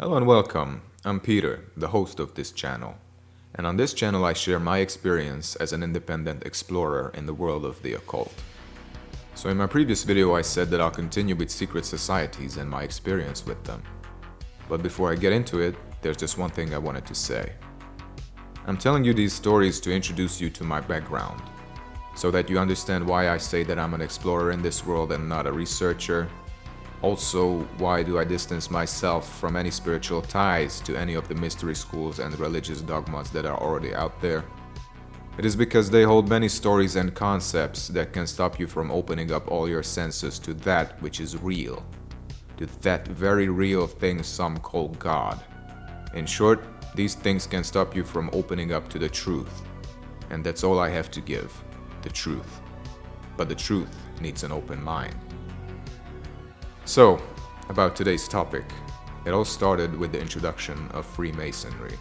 Hello and welcome. I'm Peter, the host of this channel. And on this channel I share my experience as an independent explorer in the world of the occult. So in my previous video I said that I'll continue with secret societies and my experience with them. But before I get into it, there's just one thing I wanted to say. I'm telling you these stories to introduce you to my background, so that you understand why I say that I'm an explorer in this world and not a researcher. Also, why do I distance myself from any spiritual ties to any of the mystery schools and religious dogmas that are already out there? It is because they hold many stories and concepts that can stop you from opening up all your senses to that which is real, to that very real thing some call God. In short, these things can stop you from opening up to the truth. And that's all I have to give, the truth. But the truth needs an open mind. So, about today's topic, it all started with the introduction of Freemasonry.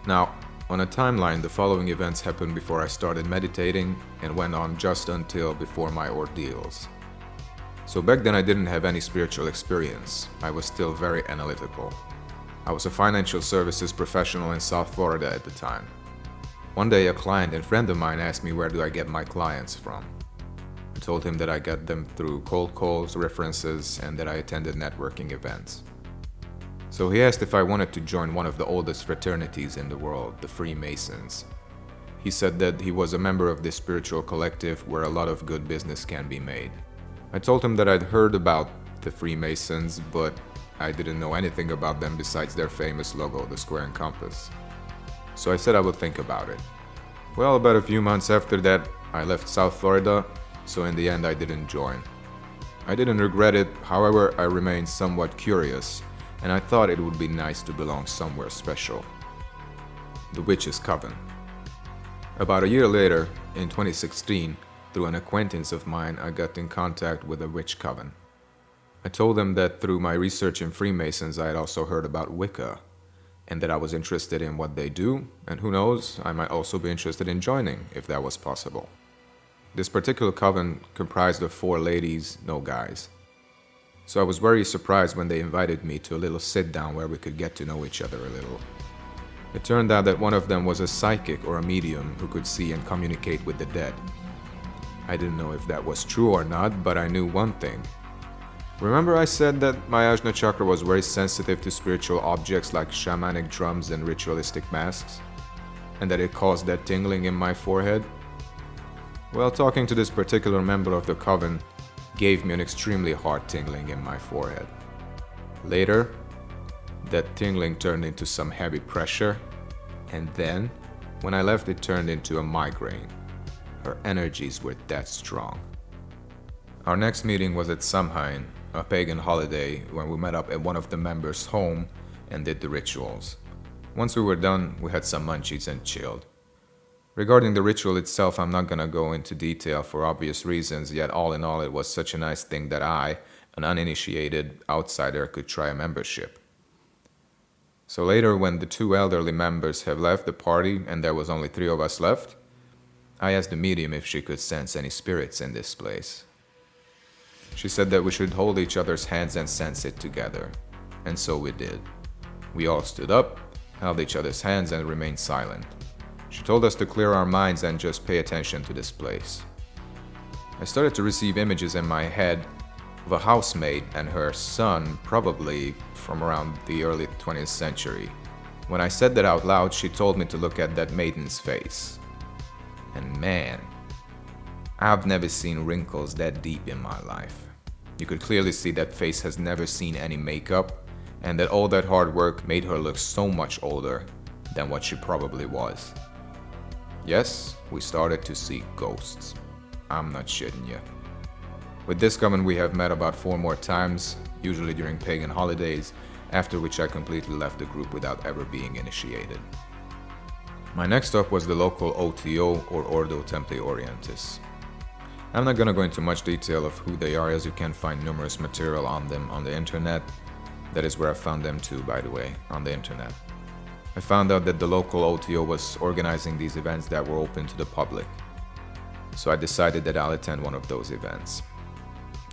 Now, on a timeline, the following events happened before I started meditating and went on just until before my ordeals. So back then I didn't have any spiritual experience. I was still very analytical. I was a financial services professional in South Florida at the time. One day a client and friend of mine asked me where do I get my clients from. I told him that I got them through cold calls, references, and that I attended networking events. So he asked if I wanted to join one of the oldest fraternities in the world, the Freemasons. He said that he was a member of this spiritual collective where a lot of good business can be made. I told him that I'd heard about the Freemasons, but I didn't know anything about them besides their famous logo, the square and compass. So I said I would think about it. Well, about a few months after that, I left South Florida. So in the end I didn't join. I didn't regret it, however I remained somewhat curious, and I thought it would be nice to belong somewhere special. The Witches' Coven. About a year later, in 2016, through an acquaintance of mine I got in contact with a witch coven. I told them that through my research in Freemasons I had also heard about Wicca, and that I was interested in what they do, and who knows, I might also be interested in joining if that was possible. This particular coven comprised of 4 ladies, no guys. So I was very surprised when they invited me to a little sit-down where we could get to know each other a little. It turned out that one of them was a psychic or a medium who could see and communicate with the dead. I didn't know if that was true or not, but I knew one thing. Remember I said that my Ajna chakra was very sensitive to spiritual objects like shamanic drums and ritualistic masks? And that it caused that tingling in my forehead? Well, talking to this particular member of the coven gave me an extremely hard tingling in my forehead. Later, that tingling turned into some heavy pressure, and then, when I left, it turned into a migraine. Her energies were that strong. Our next meeting was at Samhain, a pagan holiday, when we met up at one of the members' home and did the rituals. Once we were done, we had some munchies and chilled. Regarding the ritual itself, I'm not gonna go into detail for obvious reasons, yet all in all it was such a nice thing that I, an uninitiated outsider, could try a membership. So later, when the 2 elderly members have left the party and there was only 3 of us left, I asked the medium if she could sense any spirits in this place. She said that we should hold each other's hands and sense it together, and so we did. We all stood up, held each other's hands and remained silent. She told us to clear our minds and just pay attention to this place. I started to receive images in my head of a housemaid and her son, probably from around the early 20th century. When I said that out loud, she told me to look at that maiden's face. And man, I've never seen wrinkles that deep in my life. You could clearly see that face has never seen any makeup, and that all that hard work made her look so much older than what she probably was. Yes, we started to see ghosts. I'm not shitting you. With this coven we have met about 4 more times, usually during pagan holidays, after which I completely left the group without ever being initiated. My next stop was the local O.T.O or Ordo Templi Orientis. I'm not gonna go into much detail of who they are, as you can find numerous material on them on the internet. That is where I found them too, by the way, on the internet. I found out that the local O.T.O was organizing these events that were open to the public. So I decided that I'll attend one of those events.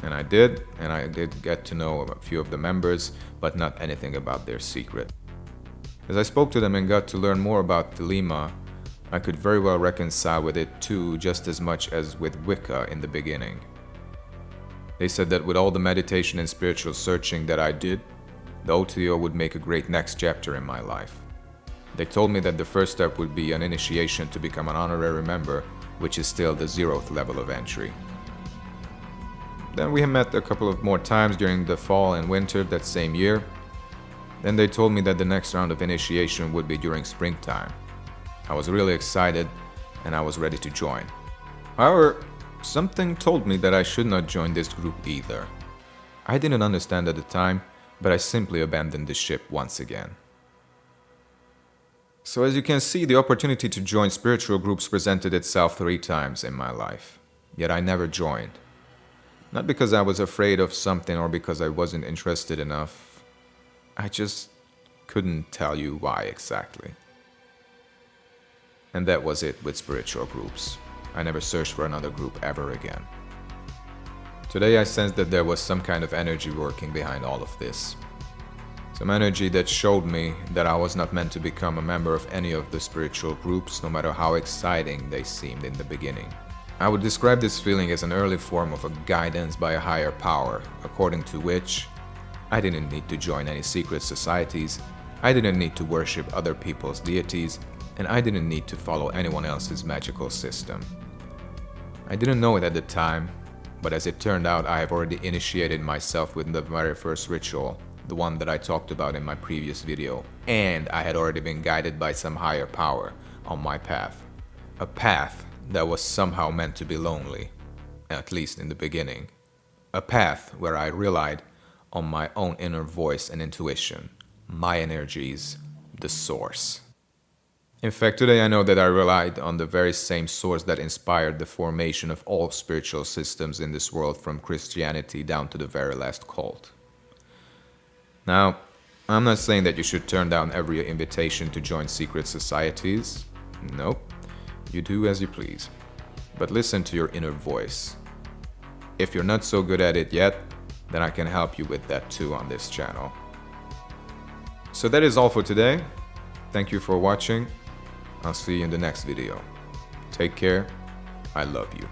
And I did get to know a few of the members, but not anything about their secret. As I spoke to them and got to learn more about Thelema, I could very well reconcile with it too, just as much as with Wicca in the beginning. They said that with all the meditation and spiritual searching that I did, the O.T.O would make a great next chapter in my life. They told me that the first step would be an initiation to become an honorary member, which is still the 0th level of entry. Then we had met a couple of more times during the fall and winter that same year. Then they told me that the next round of initiation would be during springtime. I was really excited and I was ready to join. However, something told me that I should not join this group either. I didn't understand at the time, but I simply abandoned the ship once again. So as you can see, the opportunity to join spiritual groups presented itself 3 times in my life, yet I never joined. Not because I was afraid of something or because I wasn't interested enough. I just couldn't tell you why exactly. And that was it with spiritual groups. I never searched for another group ever again. Today I sensed that there was some kind of energy working behind all of this. Some energy that showed me that I was not meant to become a member of any of the spiritual groups, no matter how exciting they seemed in the beginning. I would describe this feeling as an early form of a guidance by a higher power, according to which I didn't need to join any secret societies, I didn't need to worship other people's deities, and I didn't need to follow anyone else's magical system. I didn't know it at the time, but as it turned out, I have already initiated myself with the very first ritual, the one that I talked about in my previous video, and I had already been guided by some higher power on my path. A path that was somehow meant to be lonely, at least in the beginning. A path where I relied on my own inner voice and intuition, my energies, the source. In fact, today I know that I relied on the very same source that inspired the formation of all spiritual systems in this world, from Christianity down to the very last cult. Now, I'm not saying that you should turn down every invitation to join secret societies. Nope, you do as you please. But listen to your inner voice. If you're not so good at it yet, then I can help you with that too on this channel. So that is all for today. Thank you for watching. I'll see you in the next video. Take care. I love you.